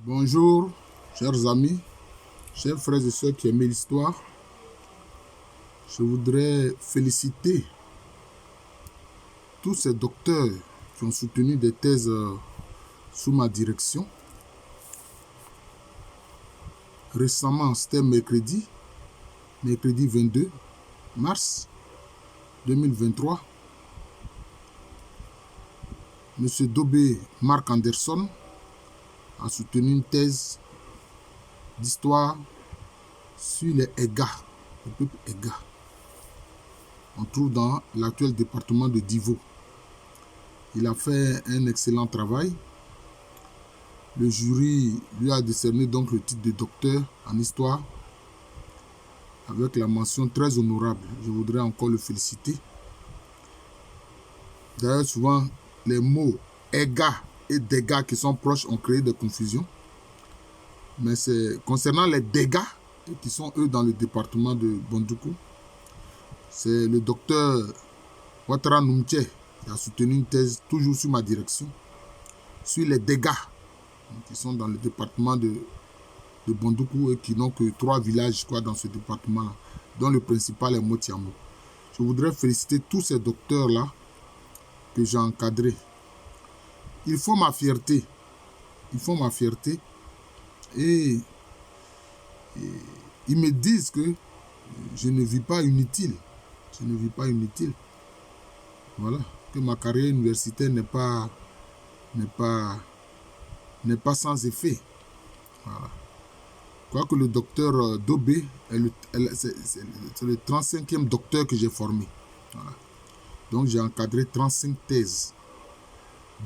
Bonjour, chers amis, chers frères et sœurs qui aiment l'histoire. Je voudrais féliciter tous ces docteurs qui ont soutenu des thèses sous ma direction. Récemment, c'était mercredi 22 mars 2023. Monsieur Dobé Marc Anderson a soutenu une thèse d'histoire sur les Ega, le peuple Ega. On trouve dans l'actuel département de Divo. Il a fait un excellent travail. Le jury lui a décerné donc le titre de docteur en histoire avec la mention très honorable. Je voudrais encore le féliciter. D'ailleurs, souvent, les mots Ega et dégâts qui sont proches ont créé des confusions. Mais c'est concernant les dégâts qui sont eux dans le département de Bondoukou. C'est le docteur Ouattara Noumtche qui a soutenu une thèse toujours sous ma direction sur les dégâts qui sont dans le département de Bondoukou et qui n'ont que 3 villages dans ce département-là, dont le principal est Motiamo. Je voudrais féliciter tous ces docteurs-là que j'ai encadrés. Ils font ma fierté. Ils font ma fierté. Et ils me disent que je ne vis pas inutile. Je ne vis pas inutile. Voilà. Que ma carrière universitaire n'est pas sans effet. Voilà. Quoique le docteur Dobé, c'est le 35e docteur que j'ai formé. Voilà. Donc j'ai encadré 35 thèses.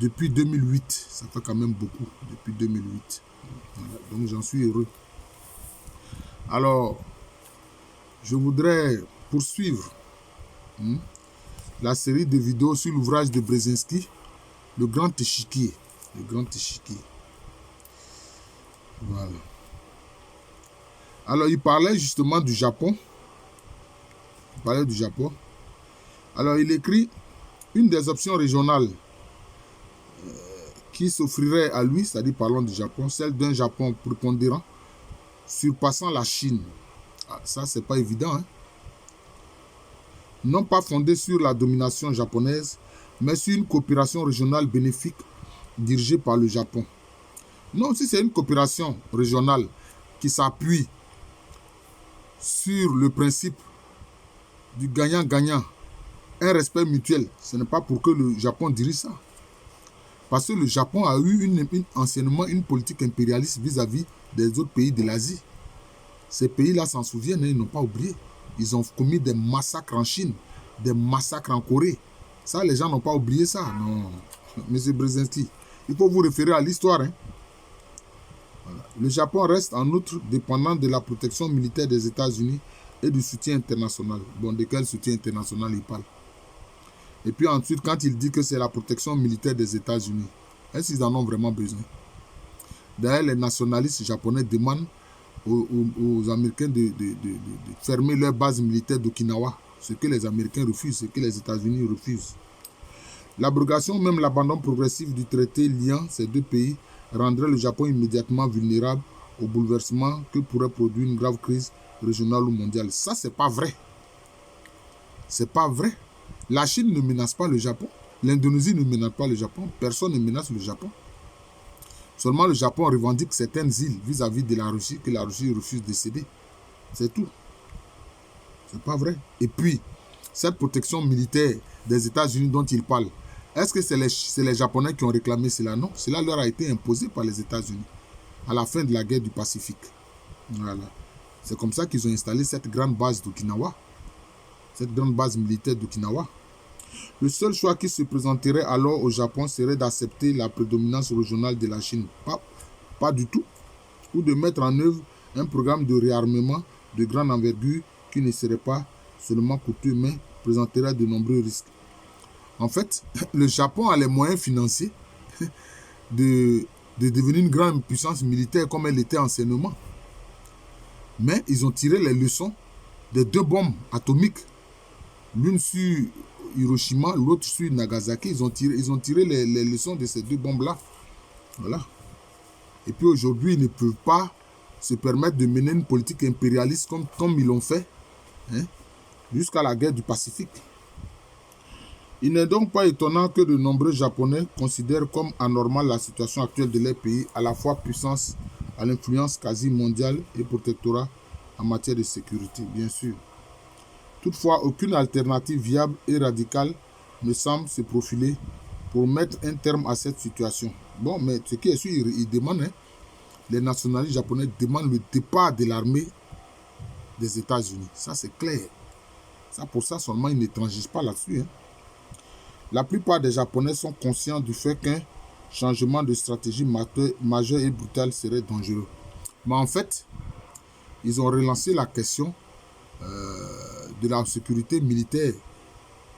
Depuis 2008, ça fait quand même beaucoup, depuis 2008. Voilà. Donc j'en suis heureux. Alors, je voudrais poursuivre la série de vidéos sur l'ouvrage de Brzezinski, Le Grand Échiquier. Le Grand Échiquier. Voilà. Alors, il parlait justement du Japon. Il parlait du Japon. Alors, il écrit une des options régionales qui s'offrirait à lui, c'est-à-dire parlons du Japon, celle d'un Japon prépondérant, surpassant la Chine. Ah, ça, c'est pas évident. Hein? Non pas fondée sur la domination japonaise, mais sur une coopération régionale bénéfique dirigée par le Japon. Non, si c'est une coopération régionale qui s'appuie sur le principe du gagnant-gagnant, un respect mutuel, ce n'est pas pour que le Japon dirige ça. Parce que le Japon a eu anciennement une politique impérialiste vis-à-vis des autres pays de l'Asie. Ces pays-là s'en souviennent, ils n'ont pas oublié. Ils ont commis des massacres en Chine, des massacres en Corée. Ça, les gens n'ont pas oublié ça. Non, M. Brzezinski, il faut vous référer à l'histoire. Hein. Voilà. Le Japon reste en outre dépendant de la protection militaire des États-Unis et du soutien international. Bon, de quel soutien international il parle? Et puis ensuite, quand il dit que c'est la protection militaire des États-Unis, est-ce qu'ils en ont vraiment besoin? D'ailleurs, les nationalistes japonais demandent aux Américains de fermer leur base militaire d'Okinawa, ce que les Américains refusent, ce que les États-Unis refusent. L'abrogation, même l'abandon progressif du traité liant ces deux pays rendrait le Japon immédiatement vulnérable au bouleversement que pourrait produire une grave crise régionale ou mondiale. Ça, c'est pas vrai. C'est pas vrai. La Chine ne menace pas le Japon. L'Indonésie ne menace pas le Japon. Personne ne menace le Japon. Seulement le Japon revendique certaines îles vis-à-vis de la Russie que la Russie refuse de céder. C'est tout. C'est pas vrai. Et puis, cette protection militaire des États-Unis dont il parle, est-ce que c'est les Japonais qui ont réclamé cela? Non. Cela leur a été imposé par les États-Unis à la fin de la guerre du Pacifique. Voilà. C'est comme ça qu'ils ont installé cette grande base d'Okinawa. Cette grande base militaire d'Okinawa. Le seul choix qui se présenterait alors au Japon serait d'accepter la prédominance régionale de la Chine. Pas du tout. Ou de mettre en œuvre un programme de réarmement de grande envergure qui ne serait pas seulement coûteux, mais présenterait de nombreux risques. En fait, le Japon a les moyens financiers de devenir une grande puissance militaire comme elle était anciennement. Mais ils ont tiré les leçons des 2 bombes atomiques. L'une sur Hiroshima, l'autre sur Nagasaki. Ils ont tiré les leçons de ces 2 bombes-là. Voilà. Et puis aujourd'hui, ils ne peuvent pas se permettre de mener une politique impérialiste comme ils l'ont fait, hein, jusqu'à la guerre du Pacifique. Il n'est donc pas étonnant que de nombreux Japonais considèrent comme anormale la situation actuelle de leur pays, à la fois puissance à l'influence quasi mondiale et protectorat en matière de sécurité, bien sûr. Toutefois, aucune alternative viable et radicale ne semble se profiler pour mettre un terme à cette situation. Bon, mais ce qui est sûr, ils demandent, hein, les nationalistes japonais demandent le départ de l'armée des États-Unis. Ça, c'est clair. Ça, pour ça seulement, ils ne transigent pas là-dessus. Hein. La plupart des Japonais sont conscients du fait qu'un changement de stratégie majeur et brutal serait dangereux. Mais en fait, ils ont relancé la question de la sécurité militaire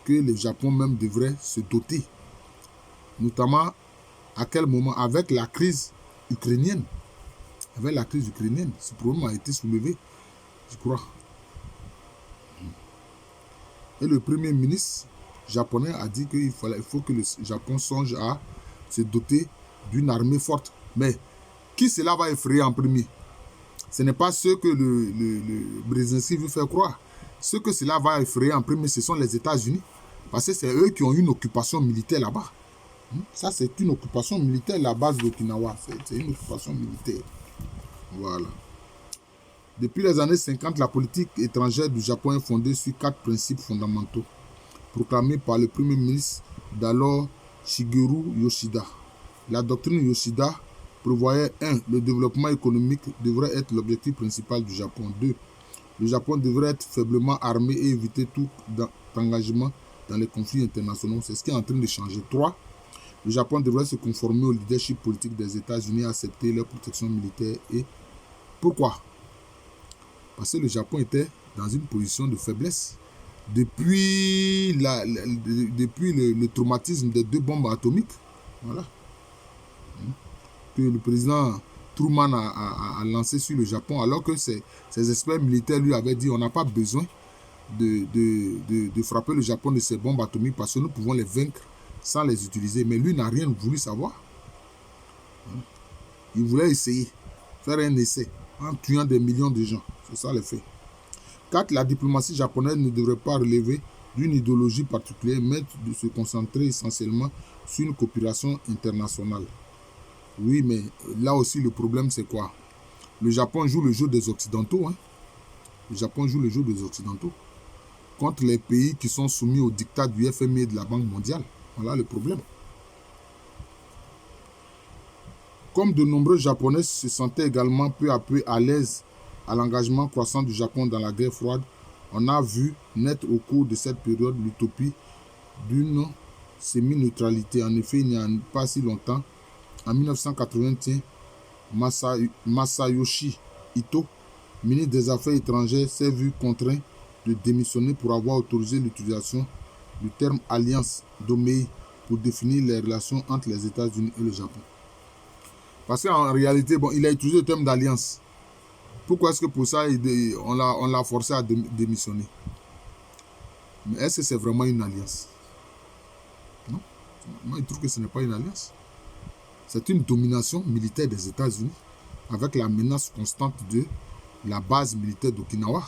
que le Japon même devrait se doter. Notamment, à quel moment? Avec la crise ukrainienne. Avec la crise ukrainienne, ce problème a été soulevé, je crois. Et le premier ministre japonais a dit qu'il faut que le Japon songe à se doter d'une armée forte. Mais qui cela va effrayer en premier? Ce n'est pas ce que le Brzezinski veut faire croire. Ce que cela va effrayer en premier, ce sont les États-Unis. Parce que c'est eux qui ont une occupation militaire là-bas. Ça, c'est une occupation militaire, la base d'Okinawa. C'est une occupation militaire. Voilà. Depuis les années 50, la politique étrangère du Japon est fondée sur 4 principes fondamentaux, proclamés par le premier ministre d'alors Shigeru Yoshida. La doctrine Yoshida prévoyait 1. Le développement économique devrait être l'objectif principal du Japon. 2. Le Japon devrait être faiblement armé et éviter tout engagement dans les conflits internationaux. C'est ce qui est en train de changer. 3. Le Japon devrait se conformer au leadership politique des États-Unis et accepter leur protection militaire. Et pourquoi? Parce que le Japon était dans une position de faiblesse. Depuis le traumatisme des 2 bombes atomiques, voilà, que le président Truman a lancé sur le Japon, alors que ses experts militaires lui avaient dit on n'a pas besoin de frapper le Japon de ces bombes atomiques parce que nous pouvons les vaincre sans les utiliser. Mais lui n'a rien voulu savoir. Il voulait essayer, faire un essai en tuant des millions de gens. C'est ça le fait. 4. La diplomatie japonaise ne devrait pas relever d'une idéologie particulière, mais de se concentrer essentiellement sur une coopération internationale. Oui, mais là aussi le problème c'est quoi? Le Japon joue le jeu des Occidentaux. Hein? Le Japon joue le jeu des Occidentaux contre les pays qui sont soumis au diktat du FMI et de la Banque mondiale. Voilà le problème. Comme de nombreux Japonais se sentaient également peu à peu à l'aise à l'engagement croissant du Japon dans la guerre froide, on a vu naître au cours de cette période l'utopie d'une semi-neutralité. En effet, il n'y a pas si longtemps, en 1981, Masayoshi Ito, ministre des Affaires étrangères, s'est vu contraint de démissionner pour avoir autorisé l'utilisation du terme alliance d'Omei pour définir les relations entre les États-Unis et le Japon. Parce qu'en réalité, bon, il a utilisé le terme d'alliance. Pourquoi est-ce que pour ça, on l'a forcé à démissionner? Mais est-ce que c'est vraiment une alliance? Non. Moi, je trouve que ce n'est pas une alliance. C'est une domination militaire des États-Unis avec la menace constante de la base militaire d'Okinawa.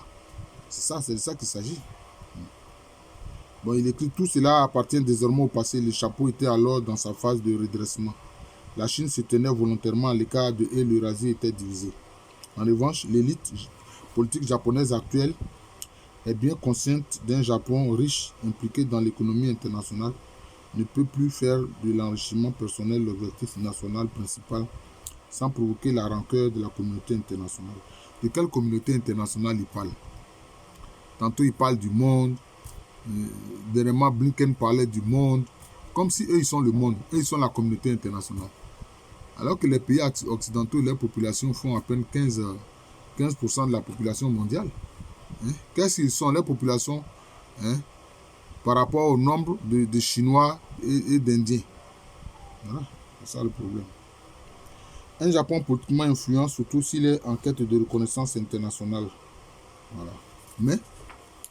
C'est de ça qu'il s'agit. Bon, il écrit tout cela appartient désormais au passé. Le chapeau était alors dans sa phase de redressement. La Chine se tenait volontairement à l'écart de et l'Eurasie était divisée. En revanche, l'élite politique japonaise actuelle est bien consciente d'un Japon riche, impliqué dans l'économie internationale, ne peut plus faire de l'enrichissement personnel l'objectif national principal sans provoquer la rancœur de la communauté internationale. De quelle communauté internationale il parle? Tantôt il parle du monde, dernièrement Blinken parlait du monde, comme si eux ils sont le monde, eux ils sont la communauté internationale. Alors que les pays occidentaux, leur population font à peine 15% de la population mondiale. Hein? Qu'est-ce qu'ils sont, leur population, hein, par rapport au nombre de Chinois et d'Indiens? Voilà, c'est ça le problème. Un Japon politiquement influent, surtout s'il est en quête de reconnaissance internationale. Voilà. Mais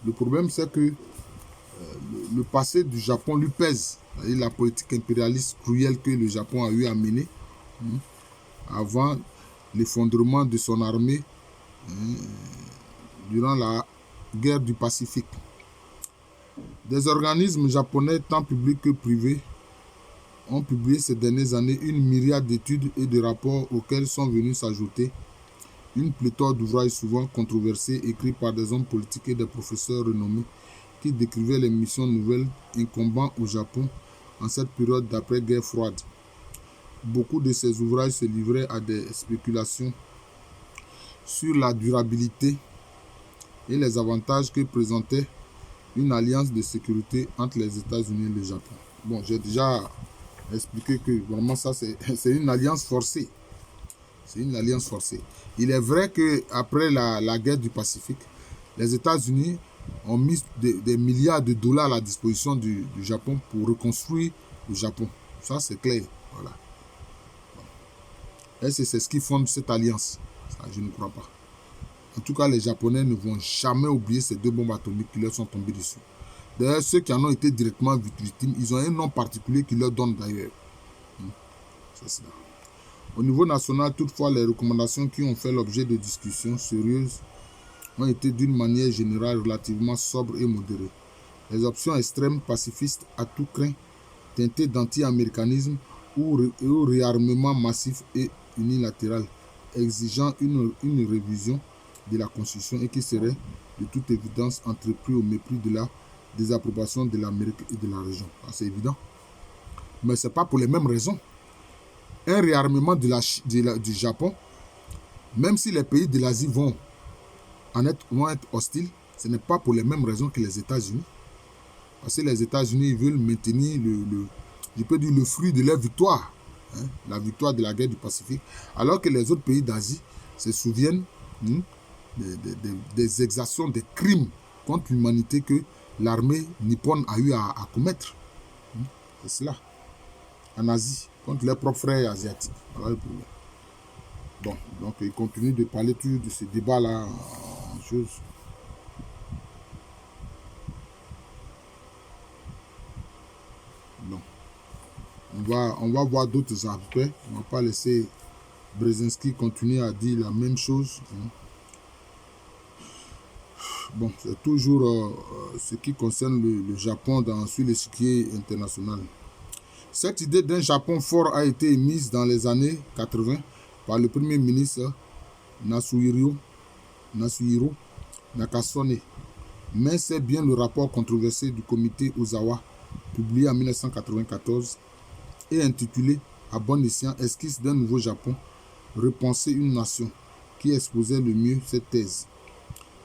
le problème, c'est que le passé du Japon lui pèse. La politique impérialiste cruelle que le Japon a eu à mener avant l'effondrement de son armée durant la guerre du Pacifique. Des organismes japonais, tant publics que privés, ont publié ces dernières années une myriade d'études et de rapports auxquels sont venus s'ajouter une pléthore d'ouvrages souvent controversés écrits par des hommes politiques et des professeurs renommés qui décrivaient les missions nouvelles incombant au Japon en cette période d'après-guerre froide. Beaucoup de ces ouvrages se livraient à des spéculations sur la durabilité et les avantages que présentait une alliance de sécurité entre les États-Unis et le Japon. Bon, j'ai déjà expliqué que vraiment ça, c'est une alliance forcée. C'est une alliance forcée. Il est vrai qu'après la guerre du Pacifique, les États-Unis ont mis des milliards de dollars à la disposition du Japon pour reconstruire le Japon. Ça, c'est clair. Voilà. Et c'est ce qui fonde cette alliance. Ça, je ne crois pas. En tout cas, les Japonais ne vont jamais oublier ces 2 bombes atomiques qui leur sont tombées dessus. D'ailleurs, ceux qui en ont été directement victimes, ils ont un nom particulier qui leur donne d'ailleurs. C'est ça. Au niveau national, toutefois, les recommandations qui ont fait l'objet de discussions sérieuses ont été d'une manière générale relativement sobres et modérées. Les options extrêmes pacifistes à tout craint, teintées d'anti-américanisme ou réarmement massif et unilatéral, exigeant une révision de la Constitution et qui serait de toute évidence entrepris au mépris de la désapprobation de l'Amérique et de la région. C'est évident. Mais ce n'est pas pour les mêmes raisons. Un réarmement du Japon, même si les pays de l'Asie vont être hostiles, ce n'est pas pour les mêmes raisons que les États-Unis. Parce que les États-Unis veulent maintenir le fruit de leur victoire, la victoire de la guerre du Pacifique, alors que les autres pays d'Asie se souviennent des exactions, des crimes contre l'humanité que l'armée nippone a eu à commettre. C'est cela. En Asie, contre leurs propres frères asiatiques. Voilà le problème. Bon, donc il continue de parler toujours de ce débat-là en chose. Bon. On va voir d'autres aspects. On ne va pas laisser Brzezinski continuer à dire la même chose. Bon, c'est toujours ce qui concerne le Japon sur l'échiquier international. Cette idée d'un Japon fort a été émise dans les années 80 par le premier ministre Nasuhiro Nakasone. Mais c'est bien le rapport controversé du comité Ozawa, publié en 1994 et intitulé à bon escient Esquisse d'un nouveau Japon, repenser une nation, qui exposait le mieux cette thèse.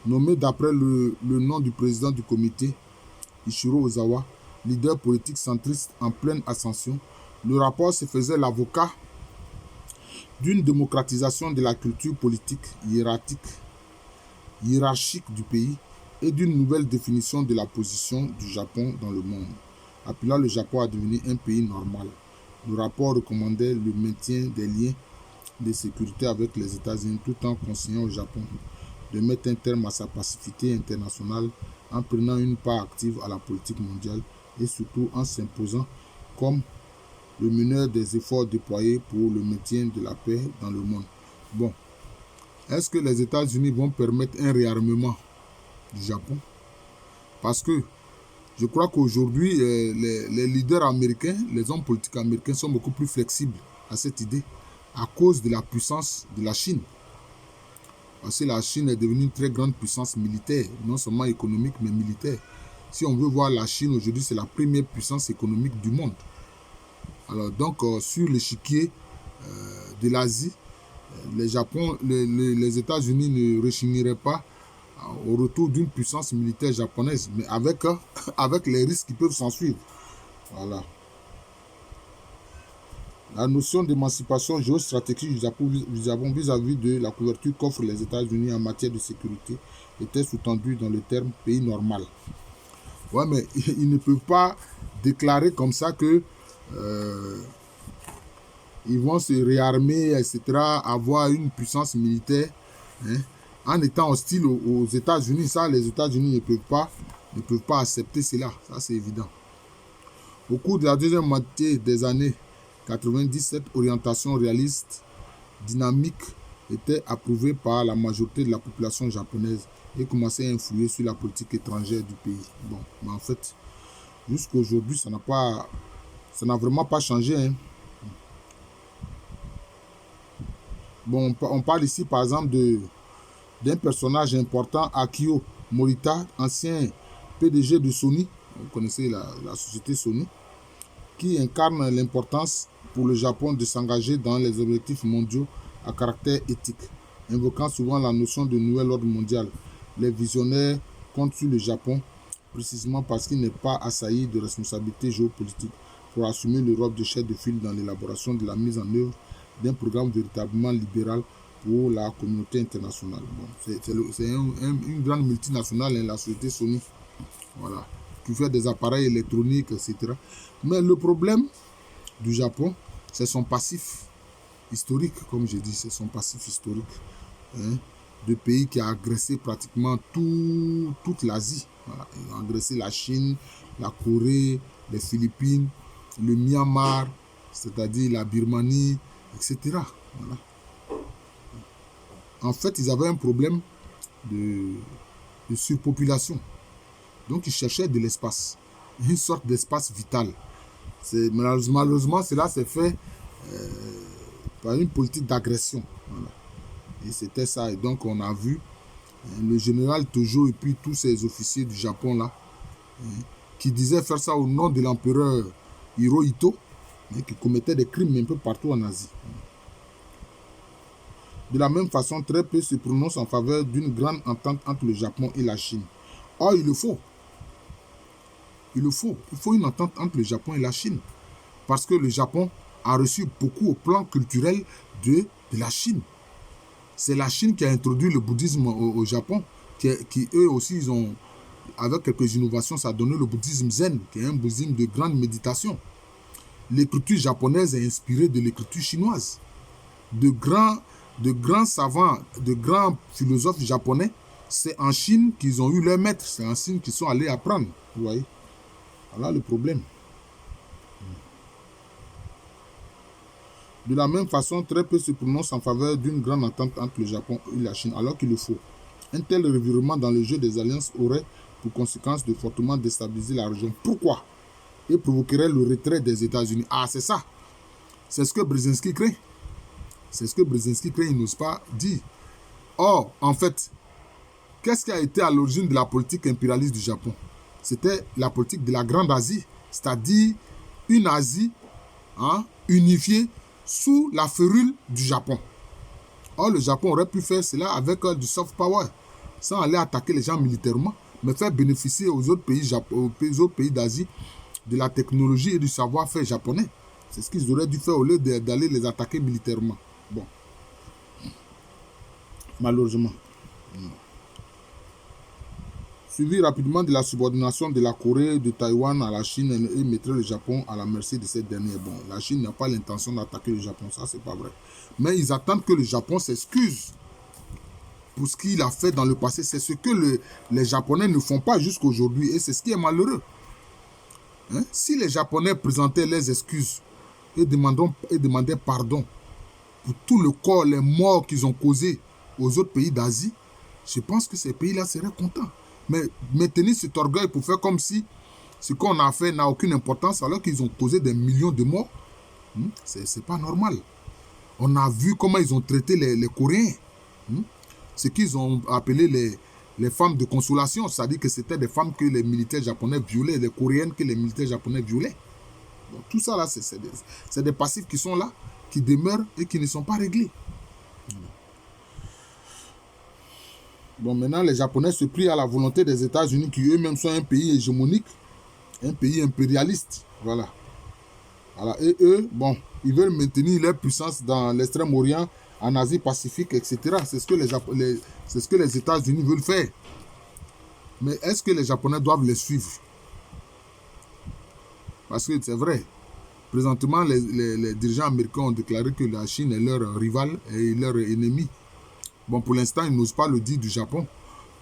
Nommé d'après le nom du président du comité, Ishiro Ozawa, leader politique centriste en pleine ascension, le rapport se faisait l'avocat d'une démocratisation de la culture politique hiérarchique du pays et d'une nouvelle définition de la position du Japon dans le monde, appelant le Japon à devenir un pays normal. Le rapport recommandait le maintien des liens de sécurité avec les États-Unis tout en conseillant au Japon de mettre un terme à sa passivité internationale en prenant une part active à la politique mondiale et surtout en s'imposant comme le meneur des efforts déployés pour le maintien de la paix dans le monde. Bon, est-ce que les États-Unis vont permettre un réarmement du Japon? Parce que je crois qu'aujourd'hui, les leaders américains, les hommes politiques américains sont beaucoup plus flexibles à cette idée à cause de la puissance de la Chine. Parce que la Chine est devenue une très grande puissance militaire, non seulement économique, mais militaire. Si on veut voir la Chine aujourd'hui, c'est la première puissance économique du monde. Alors donc, sur l'échiquier de l'Asie, les États-Unis ne rechigneraient pas au retour d'une puissance militaire japonaise, mais avec les risques qui peuvent s'en suivre. Voilà. La notion d'émancipation géostratégique du Japon vis-à-vis de la couverture qu'offrent les États-Unis en matière de sécurité était sous-tendue dans le terme pays normal. Ouais, mais ils ne peuvent pas déclarer comme ça que ils vont se réarmer, etc., avoir une puissance militaire, en étant hostiles aux États-Unis. Ça, les États-Unis ne peuvent pas accepter cela. Ça, c'est évident. Au cours de la deuxième moitié des années 90, cette orientation réaliste dynamique était approuvé par la majorité de la population japonaise et commençait à influer sur la politique étrangère du pays. Bon, mais en fait, jusqu'à aujourd'hui, ça n'a vraiment pas changé, hein. Bon, on parle ici, par exemple, d'un personnage important, Akio Morita, ancien PDG de Sony, vous connaissez la société Sony, qui incarne l'importance pour le Japon de s'engager dans les objectifs mondiaux à caractère éthique, invoquant souvent la notion de nouvel ordre mondial. Les visionnaires comptent sur le Japon précisément parce qu'il n'est pas assailli de responsabilités géopolitiques pour assumer le rôle de chef de file dans l'élaboration de la mise en œuvre d'un programme véritablement libéral pour la communauté internationale. Bon, c'est une grande multinationale, hein, la société Sony, voilà, qui fait des appareils électroniques, etc. Mais le problème du Japon, c'est son passif historique, comme j'ai dit, c'est son passif historique, hein, de pays qui a agressé pratiquement toute l'Asie. Voilà. Ils ont agressé la Chine, la Corée, les Philippines, le Myanmar, c'est-à-dire la Birmanie, etc. Voilà. En fait, ils avaient un problème de surpopulation. Donc, ils cherchaient de l'espace, une sorte d'espace vital. Malheureusement, cela s'est fait par une politique d'agression. Voilà. Et c'était ça. Et donc, on a vu le général Tojo et puis tous ces officiers du Japon là, qui disaient faire ça au nom de l'empereur Hirohito, qui commettaient des crimes un peu partout en Asie. De la même façon, très peu se prononcent en faveur d'une grande entente entre le Japon et la Chine. Or, il le faut. Il le faut. Il faut une entente entre le Japon et la Chine. Parce que le Japon a reçu beaucoup au plan culturel de la Chine. C'est la Chine qui a introduit le bouddhisme au Japon, qui eux aussi, ils ont, avec quelques innovations, ça a donné le bouddhisme zen, qui est un bouddhisme de grande méditation. L'écriture japonaise est inspirée de l'écriture chinoise. De grands savants, de grands philosophes japonais, c'est en Chine qu'ils ont eu leur maître, c'est en Chine qu'ils sont allés apprendre. Vous voyez? Voilà le problème. De la même façon, très peu se prononcent en faveur d'une grande entente entre le Japon et la Chine, alors qu'il le faut. Un tel revirement dans le jeu des alliances aurait pour conséquence de fortement déstabiliser la région. Pourquoi? Et provoquerait le retrait des États-Unis. Ah, c'est ça. C'est ce que Brzezinski craint. C'est ce que Brzezinski craint, il n'ose pas dire. Or, en fait, qu'est-ce qui a été à l'origine de la politique impérialiste du Japon? C'était la politique de la Grande Asie, c'est-à-dire une Asie unifiée sous la férule du Japon. Or, le Japon aurait pu faire cela avec du soft power, sans aller attaquer les gens militairement, mais faire bénéficier aux autres pays d'Asie de la technologie et du savoir-faire japonais. C'est ce qu'ils auraient dû faire au lieu d'aller les attaquer militairement. Bon. Malheureusement. Suivi rapidement de la subordination de la Corée, de Taïwan à la Chine et mettrait le Japon à la merci de cette dernière. Bon, la Chine n'a pas l'intention d'attaquer le Japon, ça c'est pas vrai. Mais ils attendent que le Japon s'excuse pour ce qu'il a fait dans le passé. C'est ce que les Japonais ne font pas jusqu'à aujourd'hui et c'est ce qui est malheureux. Hein? Si les Japonais présentaient leurs excuses et demandaient pardon pour tout le corps, les morts qu'ils ont causés aux autres pays d'Asie, je pense que ces pays-là seraient contents. Mais maintenir cet orgueil pour faire comme si ce qu'on a fait n'a aucune importance alors qu'ils ont causé des millions de morts, c'est pas normal. On a vu comment ils ont traité les Coréens. Ce qu'ils ont appelé les femmes de consolation, c'est-à-dire que c'était des femmes que les militaires japonais violaient, les Coréennes que les militaires japonais violaient. Donc, tout ça là, c'est des passifs qui sont là, qui demeurent et qui ne sont pas réglés. Bon, maintenant, les Japonais se plient à la volonté des États-Unis qui eux-mêmes sont un pays hégémonique, un pays impérialiste. Voilà. Et eux, bon, ils veulent maintenir leur puissance dans l'extrême-orient, en Asie-Pacifique, etc. C'est ce que les États-Unis veulent faire. Mais est-ce que les Japonais doivent les suivre? Parce que c'est vrai. Présentement, les dirigeants américains ont déclaré que la Chine est leur rival et leur ennemi. Bon, pour l'instant, ils n'osent pas le dire du Japon.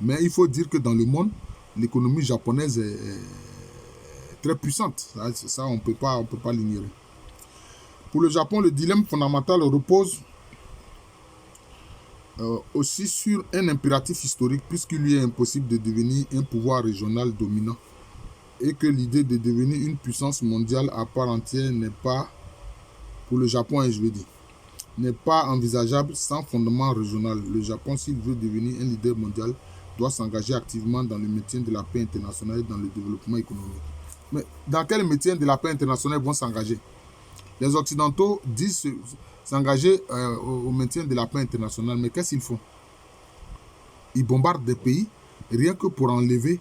Mais il faut dire que dans le monde, l'économie japonaise est très puissante. Ça, on ne peut pas l'ignorer. Pour le Japon, le dilemme fondamental repose Aussi sur un impératif historique, puisqu'il lui est impossible de devenir un pouvoir régional dominant et que l'idée de devenir une puissance mondiale à part entière n'est pas, pour le Japon, je veux dire, n'est pas envisageable sans fondement régional. Le Japon, s'il veut devenir un leader mondial, doit s'engager activement dans le maintien de la paix internationale et dans le développement économique. Mais dans quel maintien de la paix internationale vont s'engager? Les Occidentaux disent s'engager au maintien de la paix internationale, mais qu'est-ce qu'ils font? Ils bombardent des pays rien que pour enlever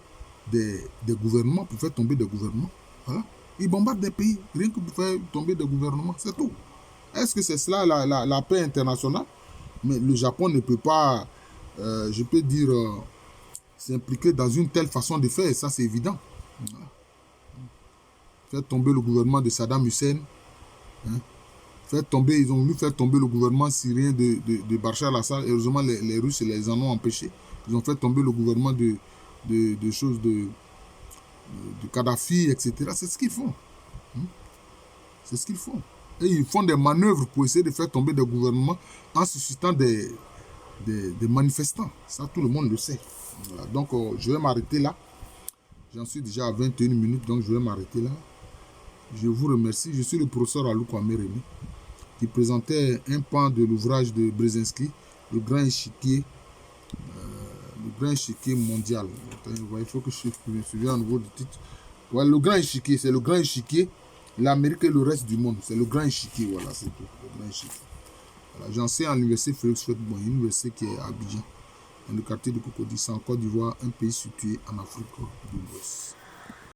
des gouvernements, pour faire tomber des gouvernements. Voilà. Ils bombardent des pays rien que pour faire tomber des gouvernements, c'est tout. Est-ce que c'est cela la paix internationale? Mais le Japon ne peut pas, je peux dire, s'impliquer dans une telle façon de faire, ça c'est évident. Voilà. Faire tomber le gouvernement de Saddam Hussein, hein. Ils ont voulu faire tomber le gouvernement syrien de Bachar al-Assad. Heureusement, les Russes les en ont empêchés. Ils ont fait tomber le gouvernement de Kadhafi, etc. C'est ce qu'ils font. C'est ce qu'ils font. Et ils font des manœuvres pour essayer de faire tomber des gouvernements en suscitant des manifestants. Ça, tout le monde le sait. Voilà. Donc, je vais m'arrêter là. J'en suis déjà à 21 minutes, donc je vais m'arrêter là. Je vous remercie. Je suis le professeur Alou Kwame Rémy, qui présentait un pan de l'ouvrage de Brzezinski, le grand échiquier mondial. Il faut que je me souvienne au niveau du titre. Ouais, le grand échiquier, c'est le grand échiquier, l'Amérique et le reste du monde. C'est le grand échiquier, voilà, c'est tout. Le grand échiquier. Voilà, j'enseigne à l'université Félix Houphouët-Boigny, une université qui est à Abidjan, dans le quartier de Cocody, en Côte d'Ivoire, un pays situé en Afrique de l'Ouest.